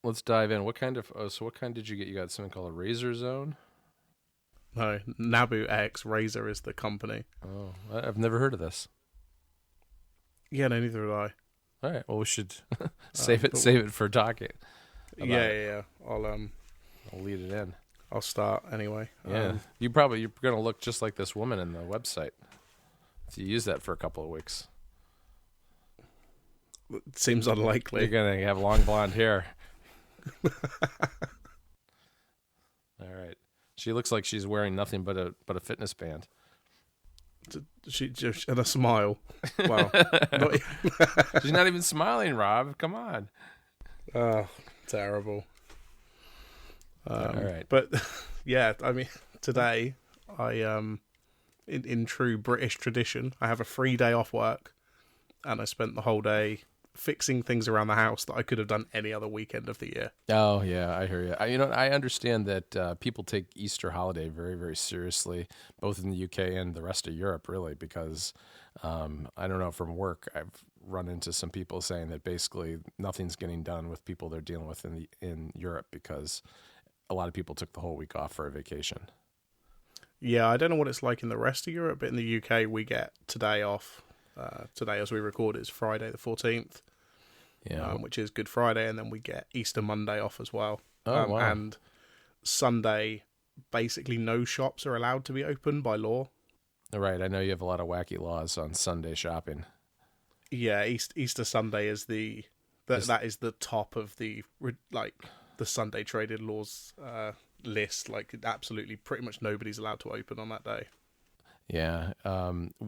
let's dive in. What kind of what kind did you get? You got something called a Razor Zone. No, Nabu X Razer is the company. Oh, I've never heard of this. Yeah, no, neither did I. All right. Well, we should But save it for talking about it. yeah. I'll lead it in. I'll start anyway. Yeah. You're gonna look just like this woman in the website if you use that for a couple of weeks. It seems unlikely. You're gonna have long blonde hair. All right. She looks like she's wearing nothing but a fitness band. She just and a smile. Wow. She's not even smiling, Rob. Come on. Oh, terrible. All right. But yeah, I mean, today in true British tradition, I have a free day off work, and I spent the whole day fixing things around the house that I could have done any other weekend of the year. Oh yeah, I hear you. I understand that people take Easter holiday very, very seriously, both in the UK and the rest of Europe, really, because I don't know, from work I've run into some people saying that basically nothing's getting done with people they're dealing with in Europe because a lot of people took the whole week off for a vacation. Yeah, I don't know what it's like in the rest of Europe, but in the UK we get today off. Today, as we record, is Friday the 14th, Yeah. which is Good Friday, and then we get Easter Monday off as well. Oh, wow. And Sunday, basically no shops are allowed to be open by law. Right. I know you have a lot of wacky laws on Sunday shopping. Yeah, Easter Sunday is that is the top of the Sunday traded laws list. Like, absolutely, pretty much nobody's allowed to open on that day. Yeah.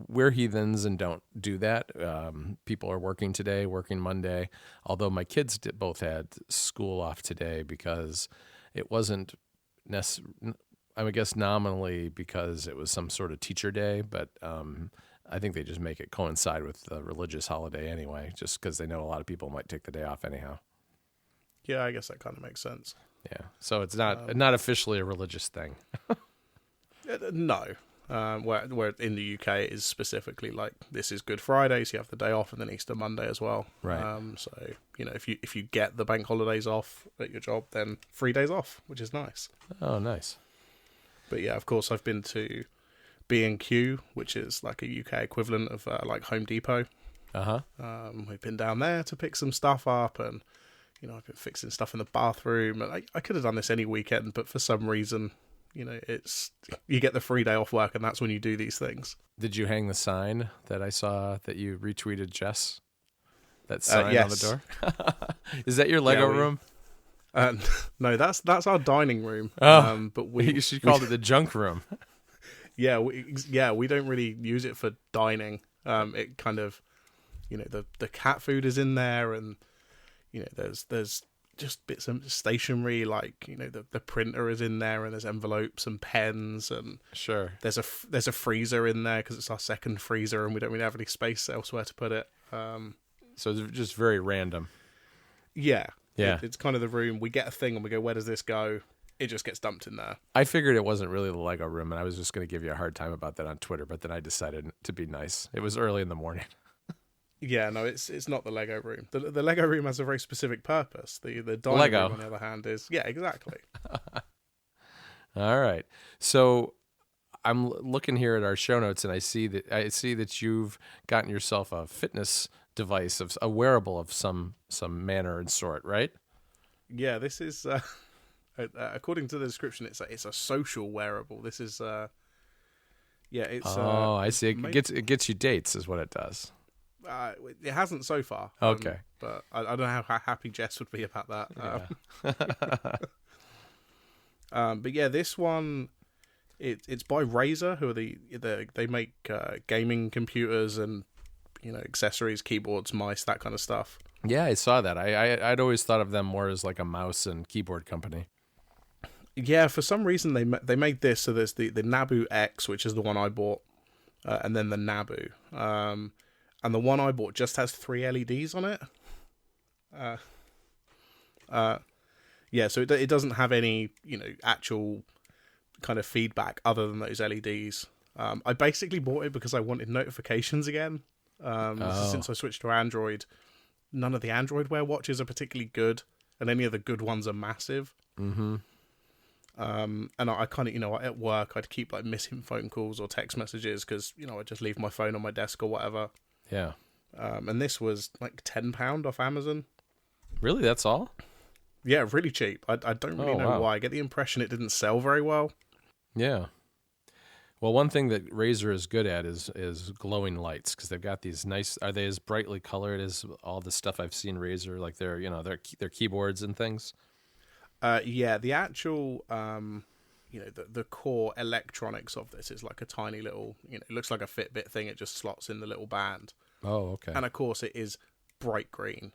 We're heathens and don't do that. People are working today, working Monday, although my kids both had school off today because it wasn't I guess nominally because it was some sort of teacher day, but I think they just make it coincide with the religious holiday anyway, just because they know a lot of people might take the day off anyhow. Yeah, I guess that kind of makes sense. Yeah. So it's not officially a religious thing. No. Where in the UK it is specifically like, this is Good Friday, so you have the day off, and then Easter Monday as well. Right. So if you get the bank holidays off at your job, then 3 days off, which is nice. Oh, nice. But yeah, of course, I've been to B&Q, which is like a UK equivalent of like Home Depot. We've been down there to pick some stuff up, and I've been fixing stuff in the bathroom. And I could have done this any weekend, but for some reason, it's you get the free day off work, and that's when you do these things. Did you hang the sign that I saw that you retweeted, Jess? That sign yes. on the door? Is that your Lego room? No, that's our dining room. Oh, but you should call it the junk room. Yeah, we don't really use it for dining. It kind of, the cat food is in there, and there's just bits of stationery, like the printer is in there, and there's envelopes and pens, and Sure. there's a freezer in there because it's our second freezer, and we don't really have any space elsewhere to put it. So it's just very random. Yeah, Yeah. It's kind of the room. We get a thing, and we go, where does this go? It just gets dumped in there. I figured it wasn't really the Lego room, and I was just going to give you a hard time about that on Twitter, but then I decided to be nice. It was early in the morning. Yeah, no, it's not the Lego room. The Lego room has a very specific purpose. The dining Lego room, on the other hand, is exactly. All right. So I'm looking here at our show notes, and I see that you've gotten yourself a fitness device, of a wearable of some manner and sort, right? Yeah, this is according to the description, it's a social wearable. This is it's I see. It made- gets you dates, is what it does. it hasn't so far. Okay. But I don't know how happy Jess would be about that. Yeah. But yeah, this one, it's by Razer, who are they make gaming computers and accessories, keyboards, mice, that kind of stuff. Yeah, I saw that. I'd always thought of them more as like a mouse and keyboard company. Yeah, for some reason they made this. So there's the Nabu X, which is the one I bought, and then the Nabu. And the one I bought just has 3 LEDs on it. Yeah, so it doesn't have any actual kind of feedback other than those LEDs. I basically bought it because I wanted notifications again. Since I switched to Android, none of the Android Wear watches are particularly good. and any of the good ones are massive. Mm-hmm. And I kind of, at work, I'd keep like missing phone calls or text messages because, I'd just leave my phone on my desk or whatever. Yeah. And this was like £10 off Amazon. Really? That's all? Yeah, really cheap. I don't really know why. I get the impression it didn't sell very well. Yeah. Well, one thing that Razer is good at is glowing lights, because they've got these nice. Are they as brightly colored as all the stuff I've seen Razer, like their keyboards and things? Yeah, the actual the core electronics of this is like a tiny little, it looks like a Fitbit thing. It just slots in the little band. Oh, okay. And of course, it is bright green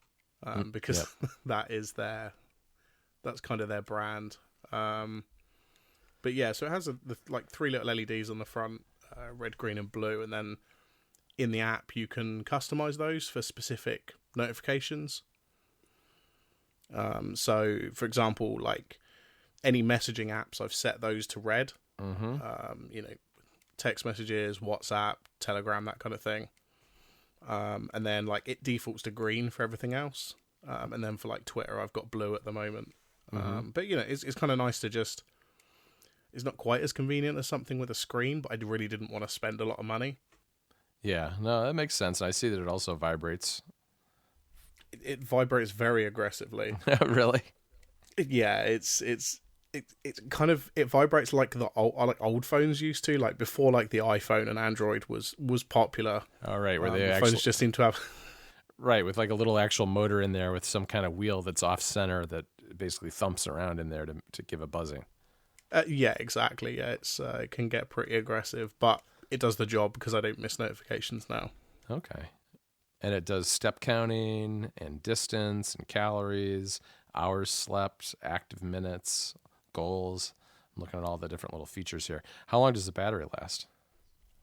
because that's kind of their brand. But yeah, so it has like 3 little LEDs on the front, red, green, and blue, and then in the app you can customize those for specific notifications. So, for example, like any messaging apps, I've set those to red. Mm-hmm. Text messages, WhatsApp, Telegram, that kind of thing. And then like it defaults to green for everything else. And then for like Twitter, I've got blue at the moment. Mm-hmm. But it's kind of nice to just. It's not quite as convenient as something with a screen, but I really didn't want to spend a lot of money. Yeah, no, that makes sense. I see that it also vibrates. It vibrates very aggressively. Really? Yeah, it's kind of, it vibrates like the old phones used to, like before like the iPhone and Android was popular. All right, where the phones just seem to have right, with like a little actual motor in there with some kind of wheel that's off center that basically thumps around in there to give a buzzing. Yeah, exactly. Yeah, it can get pretty aggressive, but it does the job because I don't miss notifications now. Okay. And it does step counting and distance and calories, hours slept, active minutes, goals. I'm looking at all the different little features here. How long does the battery last?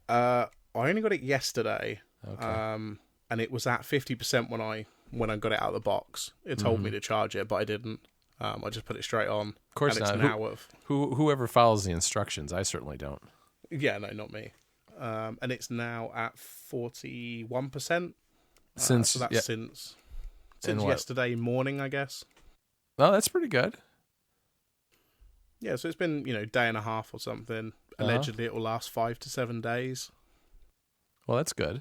I only got it yesterday. Okay. And it was at 50% when I got it out of the box. It told me to charge it, but I didn't. I just put it straight on. Of course and not. Whoever follows the instructions, I certainly don't. Yeah, no, not me. And it's now at 41%. Since since yesterday morning, I guess. Oh, that's pretty good. Yeah, so it's been day and a half or something. Allegedly, it will last 5 to 7 days. Well, that's good.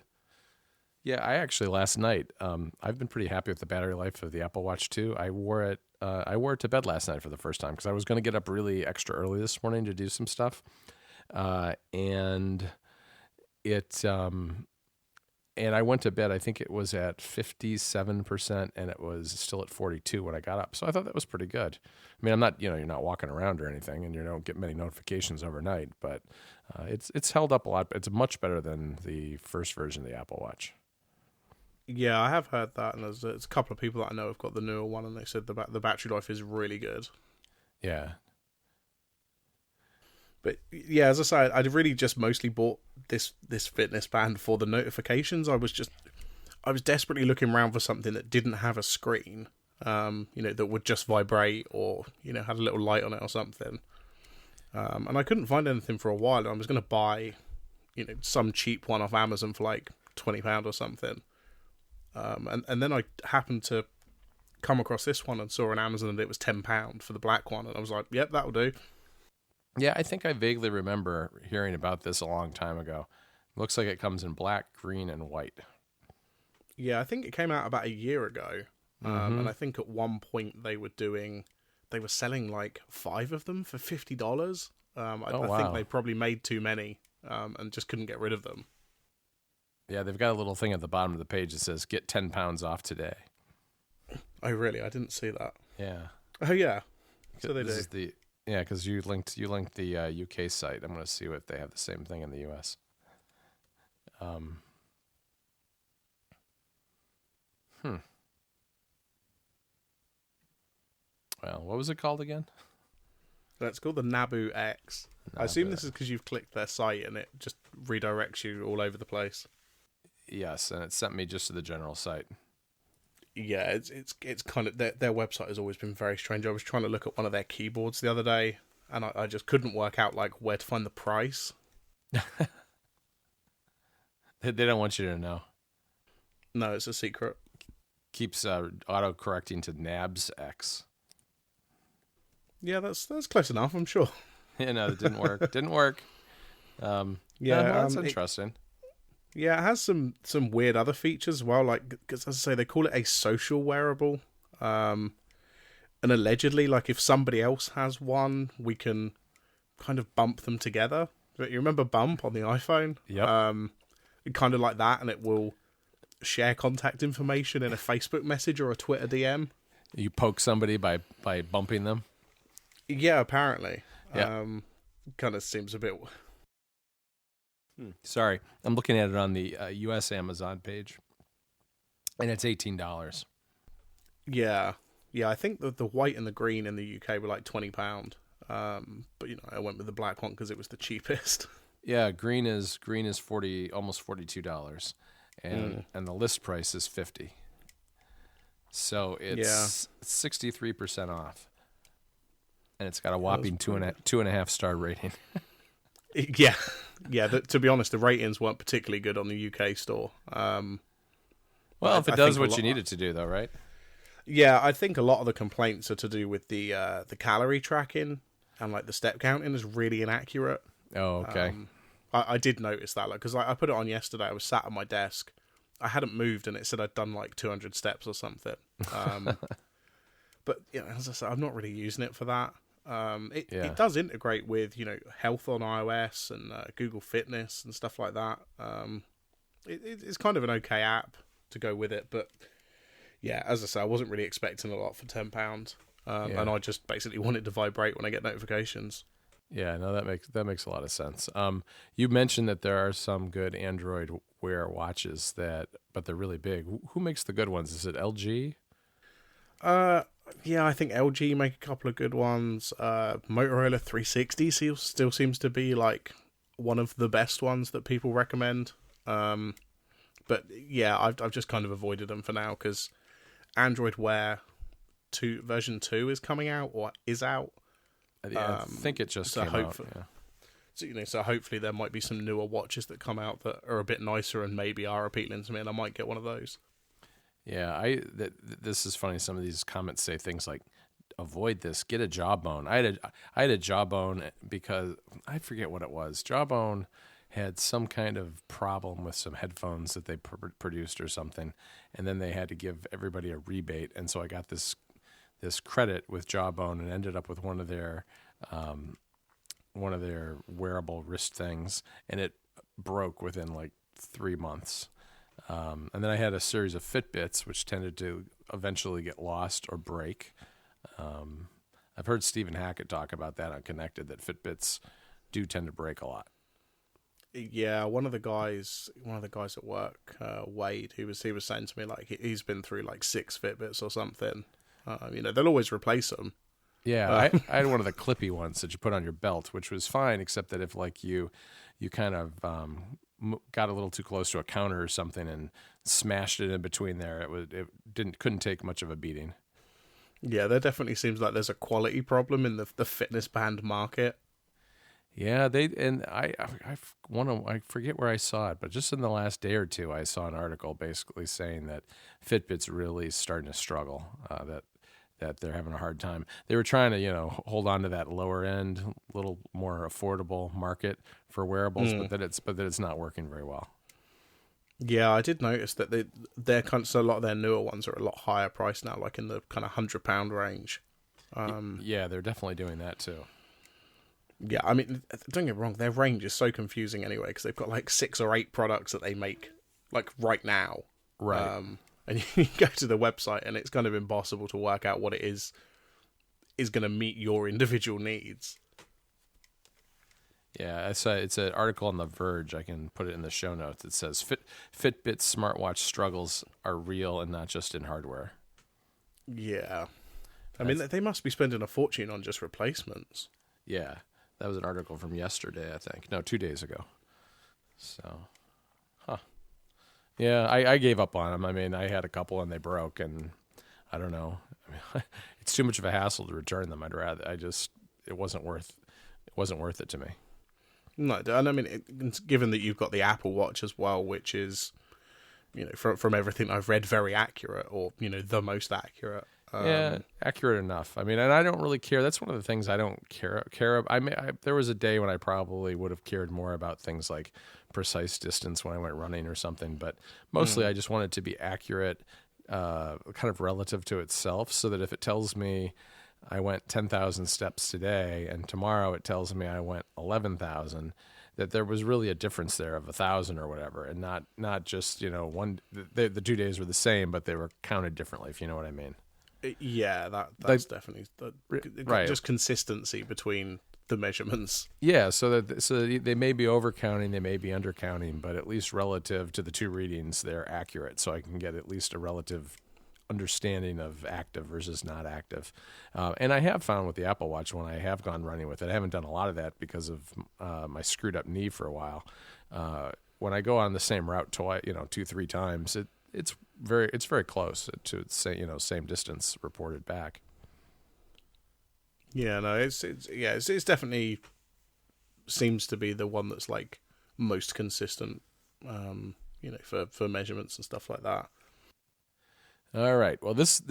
Yeah, I actually last night, I've been pretty happy with the battery life of the Apple Watch 2. I wore it to bed last night for the first time because I was going to get up really extra early this morning to do some stuff, and I went to bed. I think it was at 57%, and it was still at 42 when I got up. So I thought that was pretty good. I mean, I'm not, you're not walking around or anything, and you don't get many notifications overnight, but it's held up a lot. It's much better than the first version of the Apple Watch. Yeah, I have heard that, and there's a couple of people that I know have got the newer one, and they said the battery life is really good. Yeah. But yeah, as I say, I really just mostly bought this fitness band for the notifications. I was desperately looking around for something that didn't have a screen, that would just vibrate or had a little light on it or something. And I couldn't find anything for a while. And I was going to buy, some cheap one off Amazon for like £20 or something. And then I happened to come across this one and saw on Amazon that it was £10 for the black one, and I was like, "Yep, that'll do." Yeah, I think I vaguely remember hearing about this a long time ago. Looks like it comes in black, green, and white. Yeah, I think it came out about a year ago, and I think at one point they were selling like 5 of them for $50. I think they probably made too many and just couldn't get rid of them. Yeah, they've got a little thing at the bottom of the page that says, "Get 10 pounds off today." Oh, really? I didn't see that. Yeah. Oh, yeah. So they do. Yeah, because you linked the UK site. I'm going to see if they have the same thing in the US. Well, what was it called again? It's called the Nabu X. I assume this is because you've clicked their site and it just redirects you all over the place. Yes, and it sent me just to the general site. Yeah, it's kind of their website has always been very strange. I was trying to look at one of their keyboards the other day, and I just couldn't work out like where to find the price. They don't want you to know. No, it's a secret. keeps auto correcting to Nabs X. Yeah, that's close enough, I'm sure. Yeah, no, it didn't work. Didn't work. Well, that's interesting. It has some weird other features as well, like, because as I say, they call it a social wearable. And allegedly, like, if somebody else has one, we can kind of bump them together. But you remember Bump on the iPhone? Yep. Kind of like that, and it will share contact information in a Facebook message or a Twitter DM. You poke somebody by bumping them? Yeah, apparently. Yeah. Kind of seems a bit... Sorry, I'm looking at it on the U.S. Amazon page, and it's $18. Yeah, I think the white and the green in the UK were like £20. But I went with the black one because it was the cheapest. Yeah, green is almost $42, and the list price is $50. So it's 63% off, and it's got a whopping 2.5 star rating. Yeah. To be honest, the ratings weren't particularly good on the UK store. Well, if it does what you need it to do, though, right? Yeah, I think a lot of the complaints are to do with the calorie tracking and like the step counting is really inaccurate. Oh, okay. I did notice that, like, because I put it on yesterday. I was sat at my desk, I hadn't moved, and it said I'd done like 200 steps or something. But as I said, I'm not really using it for that. It does integrate with health on iOS and Google Fitness and stuff like that. It's kind of an okay app to go with it, but yeah, as I say, I wasn't really expecting a lot for £10, and I just basically wanted to vibrate when I get notifications. Yeah, no, that makes a lot of sense. You mentioned that there are some good Android Wear watches but they're really big. Who makes the good ones? Is it LG? Yeah, I think LG make a couple of good ones. Motorola 360 still seems to be like one of the best ones that people recommend. But yeah, I've just kind of avoided them for now because Android Wear version 2 is coming out or is out. I think it just came out. Yeah. So hopefully there might be some newer watches that come out that are a bit nicer and maybe are appealing to me, and I might get one of those. Yeah, this is funny. Some of these comments say things like, "Avoid this. Get a Jawbone." I had a Jawbone because I forget what it was. Jawbone had some kind of problem with some headphones that they produced or something, and then they had to give everybody a rebate, and so I got this credit with Jawbone and ended up with one of their wearable wrist things, and it broke within like 3 months. And then I had a series of Fitbits, which tended to eventually get lost or break. I've heard Stephen Hackett talk about that on Connected, that Fitbits do tend to break a lot. Yeah, one of the guys at work, Wade, he was saying to me like he's been through like 6 Fitbits or something. They'll always replace them. Yeah, I had one of the clippy ones that you put on your belt, which was fine, except that if like you kind of got a little too close to a counter or something and smashed it in between there, it couldn't take much of a beating. Yeah, there definitely seems like there's a quality problem in the fitness band market. Yeah, I forget where I saw it, but just in the last day or two, I saw an article basically saying that Fitbit's really starting to struggle. That they're having a hard time. They were trying to, hold on to that lower end, little more affordable market for wearables, but that it's not working very well. Yeah, I did notice that so a lot of their newer ones are a lot higher priced now, like in the kind of £100 range. Yeah, they're definitely doing that too. Yeah, I mean, don't get me wrong, their range is so confusing anyway because they've got like 6 or 8 products that they make like right now. Right. And you go to the website and it's kind of impossible to work out what it is going to meet your individual needs. Yeah, it's an article on The Verge. I can put it in the show notes. It says Fitbit smartwatch struggles are real and not just in hardware. Yeah. I mean, they must be spending a fortune on just replacements. Yeah, that was an article from yesterday, I think. No, 2 days ago. So, yeah, I gave up on them. I mean, I had a couple and they broke, and I don't know. I mean, it's too much of a hassle to return them. It wasn't worth it to me. No, and I mean, given that you've got the Apple Watch as well, which is, from everything I've read, very accurate, or the most accurate. Yeah, accurate enough. I mean, and I don't really care. That's one of the things I don't care. There was a day when I probably would have cared more about things like precise distance when I went running or something. But mostly, I just want it to be accurate, kind of relative to itself, so that if it tells me I went 10,000 steps today, and tomorrow it tells me I went 11,000, that there was really a difference there of 1,000 or whatever, and not just the 2 days were the same, but they were counted differently. If you know what I mean. Yeah, that's definitely right. Just consistency between the measurements. Yeah, so they may be overcounting, they may be undercounting, but at least relative to the two readings, they're accurate. So I can get at least a relative understanding of active versus not active. And I have found with the Apple Watch, when I have gone running with it, I haven't done a lot of that because of my screwed up knee for a while. When I go on the same route 2-3 times, it's very close to same distance reported back. Yeah, no, it's definitely seems to be the one that's like most consistent, for measurements and stuff like that. All right. Well, this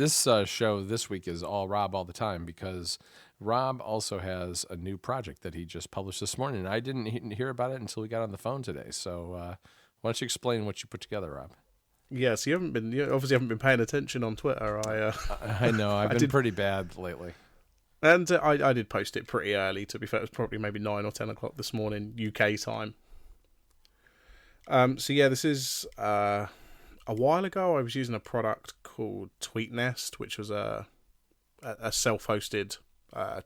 show this week is all Rob all the time, because Rob also has a new project that he just published this morning. And I didn't hear about it until we got on the phone today. So why don't you explain what you put together, Rob? Yes, you obviously haven't been paying attention on Twitter. I know, I've been pretty bad lately. And I did post it pretty early, to be fair. It was probably maybe 9 or 10 o'clock this morning, UK time. So yeah, this is, a while ago I was using a product called TweetNest, which was a self-hosted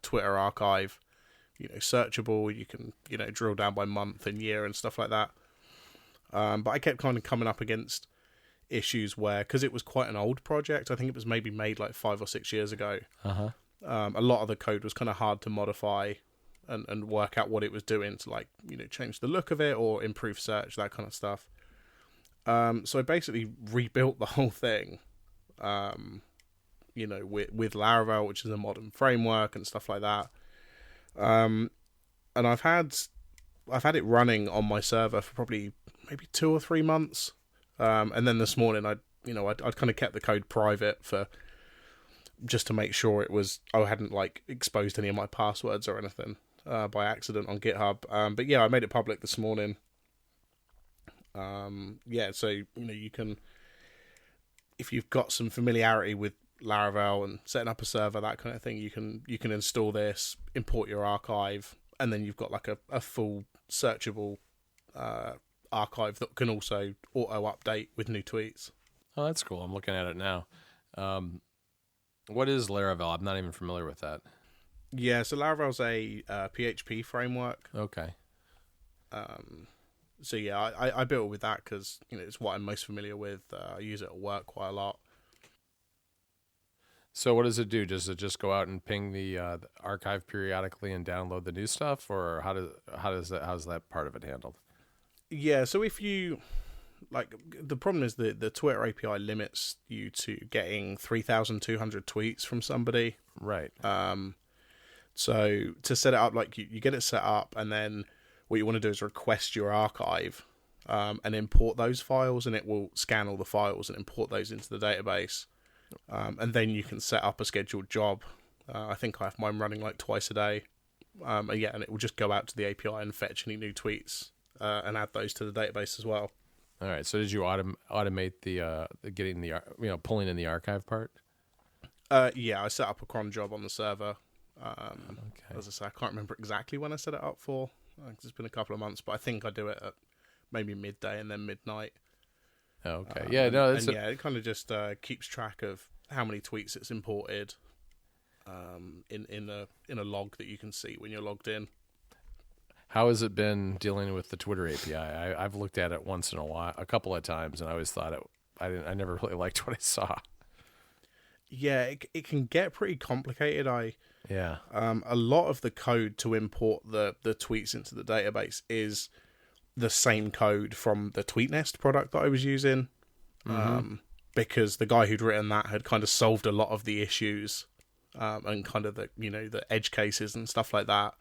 Twitter archive, searchable. You can, drill down by month and year and stuff like that. But I kept kind of coming up against issues where, because it was quite an old project, I think it was maybe made like 5 or 6 years ago. A lot of the code was kind of hard to modify and work out what it was doing to, like, change the look of it or improve search, that kind of stuff. So I basically rebuilt the whole thing, with Laravel, which is a modern framework and stuff like that. And I've had it running on my server for probably maybe 2 or 3 months. And then this morning, I'd kind of kept the code private just to make sure I hadn't like exposed any of my passwords or anything by accident on GitHub. But yeah, I made it public this morning. So you can, if you've got some familiarity with Laravel and setting up a server, that kind of thing, you can install this, import your archive, and then you've got like a full searchable archive that can also auto-update with new tweets. Oh, that's cool. I'm looking at it now. What is Laravel? I'm not even familiar with that. Yeah, so Laravel's a PHP framework. Okay. So yeah, I built it with that because it's what I'm most familiar with. I use it at work quite a lot. So what does it do? Does it just go out and ping the archive periodically and download the new stuff, or how's that part of it handled? Yeah, so if you the problem is the Twitter API limits you to getting 3,200 tweets from somebody. Right. So to set it up, you get it set up, and then what you want to do is request your archive, and import those files, and it will scan all the files and import those into the database. And then you can set up a scheduled job. I think I have mine running like twice a day. And it will just go out to the API and fetch any new tweets and add those to the database as well. All right. So did you automate the getting the pulling in the archive part? Yeah, I set up a cron job on the server. Okay. As I say, I can't remember exactly when I set it up for. It's been a couple of months, but I think I do it at maybe midday and then midnight. Okay. It kind of just keeps track of how many tweets it's imported in a log that you can see when you're logged in. How has it been dealing with the Twitter API? I've looked at it once in a while, a couple of times, and I always thought I never really liked what I saw. Yeah, it can get pretty complicated. A lot of the code to import the tweets into the database is the same code from the TweetNest product that I was using, because the guy who'd written that had kind of solved a lot of the issues, and kind of the edge cases and stuff like that.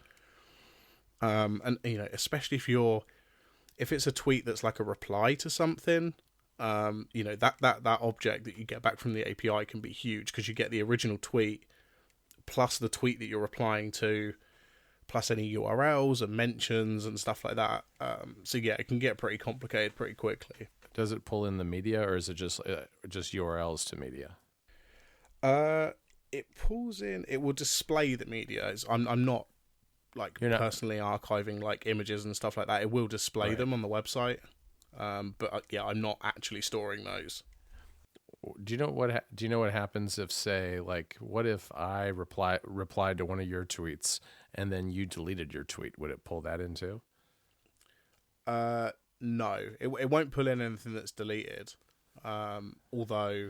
And especially if it's a tweet that's like a reply to something, that object that you get back from the API can be huge, because you get the original tweet plus the tweet that you're replying to, plus any URLs and mentions and stuff like that. So yeah, it can get pretty complicated pretty quickly. Does it pull in the media, or is it just URLs to media? It pulls in. It will display the media. I'm not personally archiving like images and stuff like that. It will display them on the website. But yeah, I'm not actually storing those. Do you know what happens if, say, like, what if I replied to one of your tweets and then you deleted your tweet? Would it pull that into? No, it won't pull in anything that's deleted. Although,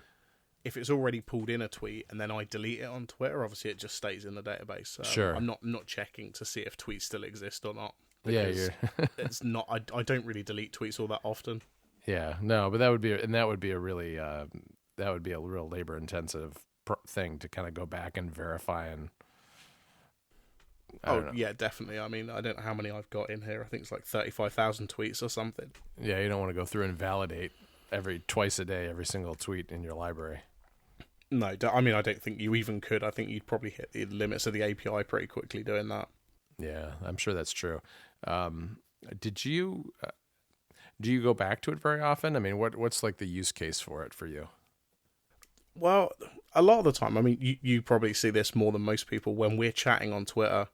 if it's already pulled in a tweet and then I delete it on Twitter, obviously it just stays in the database. Sure. I'm not checking to see if tweets still exist or not. Yeah, it's not. I don't really delete tweets all that often. Yeah, no, but that would be a really real labor intensive thing to kind of go back and verify and. Yeah, definitely. I mean, I don't know how many I've got in here. I think it's like 35,000 tweets or something. Yeah, you don't want to go through and validate twice a day every single tweet in your library. No, I mean, I don't think you even could. I think you'd probably hit the limits of the API pretty quickly doing that. Yeah, I'm sure that's true. Do you go back to it very often? I mean, what's like the use case for it for you? Well, a lot of the time, I mean, you probably see this more than most people when we're chatting on Twitter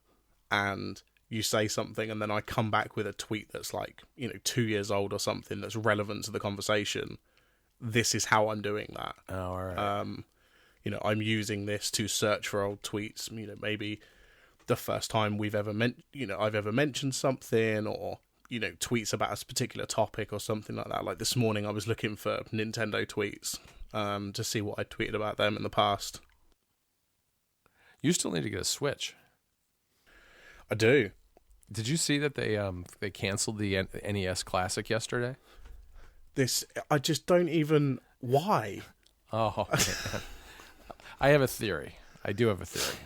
and you say something and then I come back with a tweet that's like, 2 years old or something that's relevant to the conversation. This is how I'm doing that. Oh, all right. I'm using this to search for old tweets. Maybe the first time I've ever mentioned something, or tweets about a particular topic or something like that. Like this morning, I was looking for Nintendo tweets to see what I tweeted about them in the past. You still need to get a Switch. I do. Did you see that they canceled the NES Classic yesterday? I just don't even. Why? Oh, I have a theory. I do have a theory.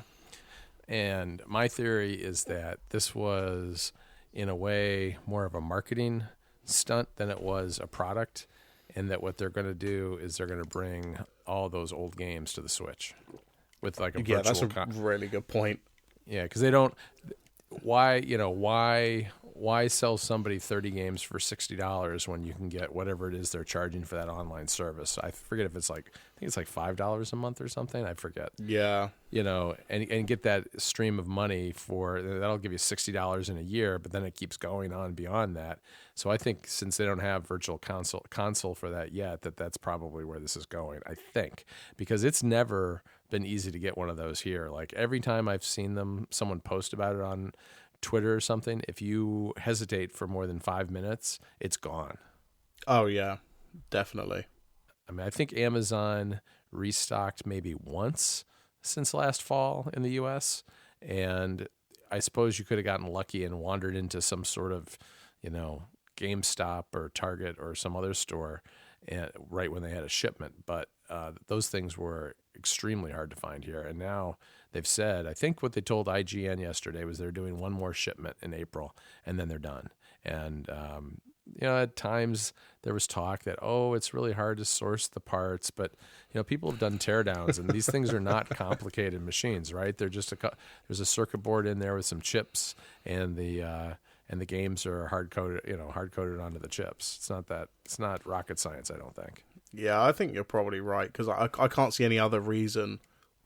And my theory is that this was, in a way, more of a marketing stunt than it was a product, and that what they're going to do is they're going to bring all those old games to the Switch with like a virtual. Yeah, that's a really good point. Yeah, because they don't. Why sell somebody 30 games for $60 when you can get whatever it is they're charging for that online service? I forget if it's I think it's like $5 a month or something. I forget. Yeah. And get that stream of money that'll give you $60 in a year, but then it keeps going on beyond that. So I think since they don't have virtual console for that yet, that's probably where this is going. I think, because it's never been easy to get one of those here. Like every time I've seen someone post about it on Twitter or something, if you hesitate for more than 5 minutes, it's gone. Oh yeah, definitely. I mean, I think Amazon restocked maybe once since last fall in the US, and I suppose you could have gotten lucky and wandered into some sort of, GameStop or Target or some other store right when they had a shipment, but those things were extremely hard to find here. And now they've said, I think what they told IGN yesterday was they're doing one more shipment in April and then they're done. And, at times there was talk that, it's really hard to source the parts, but, people have done teardowns and these things are not complicated machines, right? They're just there's a circuit board in there with some chips and the games are hard coded onto the chips. It's not rocket science, I don't think. Yeah, I think you're probably right, because I can't see any other reason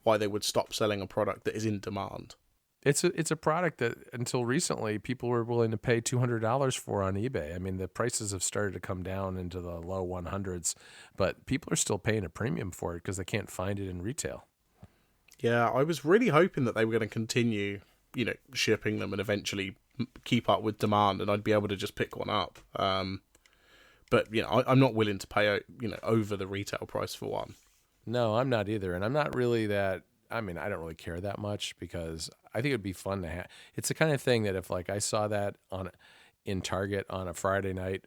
why they would stop selling a product that is in demand. It's a product that until recently people were willing to pay $200 for on eBay. I mean, the prices have started to come down into the low 100s, but people are still paying a premium for it because they can't find it in retail. Yeah, I was really hoping that they were going to continue, shipping them and eventually keep up with demand, and I'd be able to just pick one up. But I'm not willing to pay over the retail price for one. No, I'm not either, and I'm not really that. I mean, I don't really care that much because I think it'd be fun to have. It's the kind of thing that if I saw that in Target on a Friday night,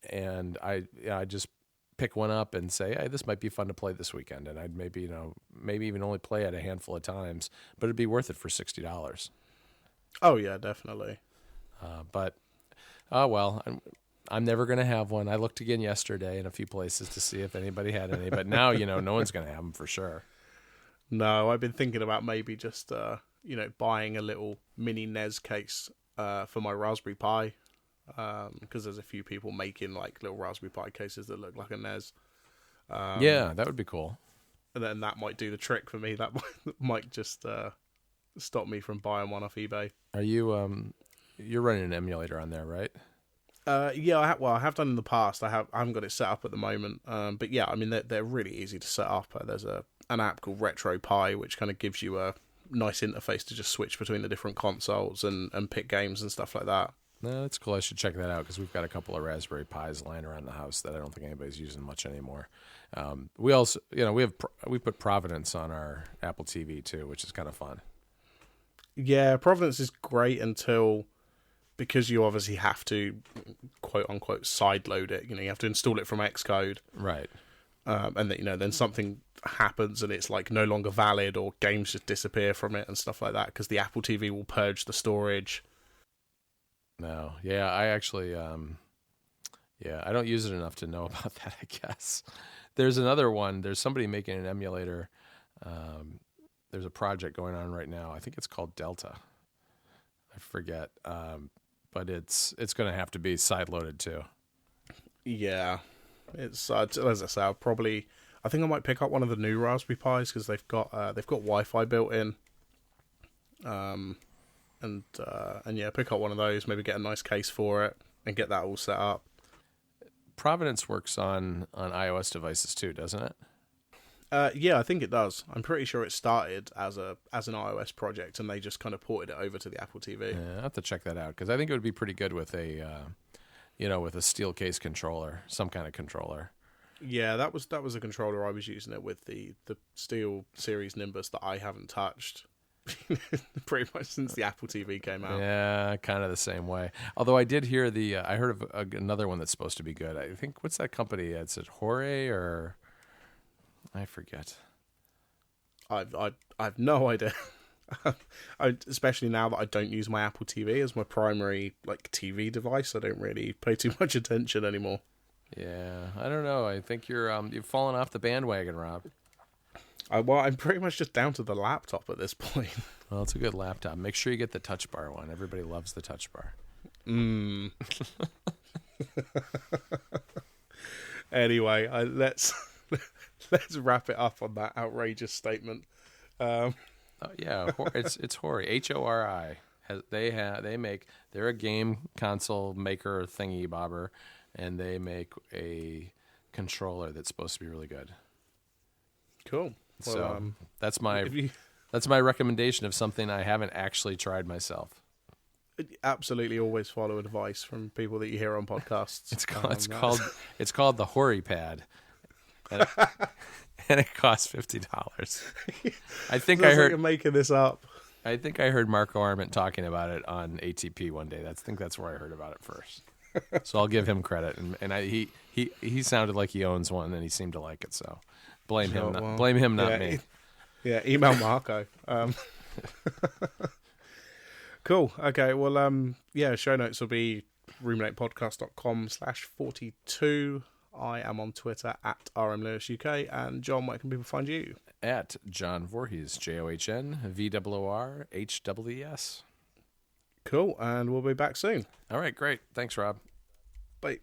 and I just pick one up and say, hey, this might be fun to play this weekend, and I'd maybe even only play it a handful of times, but it'd be worth it for $60. Oh yeah, definitely. But well, I'm never going to have one. I looked again yesterday in a few places to see if anybody had any, but now, no one's going to have them for sure. No, I've been thinking about maybe just, buying a little mini NES case for my Raspberry Pi, because there's a few people making like little Raspberry Pi cases that look like a NES. Yeah, that would be cool. And then that might do the trick for me. That might just stop me from buying one off eBay. Are you you're running an emulator on there, right? Yeah, I have done in the past. I haven't got it set up at the moment. But yeah, I mean they're really easy to set up. There's an app called RetroPie which kind of gives you a nice interface to just switch between the different consoles and pick games and stuff like that. No, that's cool. I should check that out because we've got a couple of Raspberry Pis lying around the house that I don't think anybody's using much anymore. We also, we put Providence on our Apple TV too, which is kind of fun. Yeah, Providence is great because you obviously have to quote unquote sideload it. You have to install it from Xcode, right? And then something happens and it's like no longer valid, or games just disappear from it and stuff like that because the Apple TV will purge the storage. No, yeah, I actually, I don't use it enough to know about that, I guess. There's another one. There's somebody making an emulator. There's a project going on right now. I think it's called Delta. I forget. But it's going to have to be side-loaded too. Yeah. It's, as I say, I think I might pick up one of the new Raspberry Pis because they've got Wi-Fi built in. And pick up one of those, maybe get a nice case for it and get that all set up. Providence works on iOS devices too, doesn't it? Yeah, I think it does. I'm pretty sure it started as an iOS project and they just kind of ported it over to the Apple TV. Yeah, I have to check that out because I think it would be pretty good with a, with a steel case controller, some kind of controller. Yeah, that was a controller I was using it with, the Steel Series Nimbus that I haven't touched. Pretty much since the Apple TV came out. Yeah, kind of the same way. Although I did hear I heard of another one that's supposed to be good. I think, what's that company? It's at Hori or I forget. I've no idea. Especially now that I don't use my Apple TV as my primary TV device, I don't really pay too much attention anymore. Yeah, I don't know. I think you've fallen off the bandwagon, Rob. I'm pretty much just down to the laptop at this point. Well, it's a good laptop. Make sure you get the Touch Bar one. Everybody loves the Touch Bar. Anyway, let's wrap it up on that outrageous statement. It's Hori, HORI. They're a game console maker thingy bobber, and they make a controller that's supposed to be really good. Cool. Well, so that's my recommendation of something I haven't actually tried myself. Absolutely, always follow advice from people that you hear on podcasts. It's called the Hori Pad, and it costs $50. I think I heard you're making this up. I think I heard Marco Arment talking about it on ATP one day. I think that's where I heard about it first. So I'll give him credit, and he sounded like he owns one, and he seemed to like it. So. Blame him, not me. Yeah, email Marco. Cool. Okay, well, show notes will be ruminatepodcast.com/42. I am on Twitter at RMLewisUK. And John, where can people find you? At John Voorhees, JOHNVOORHWES. Cool, and we'll be back soon. All right, great. Thanks, Rob. Bye.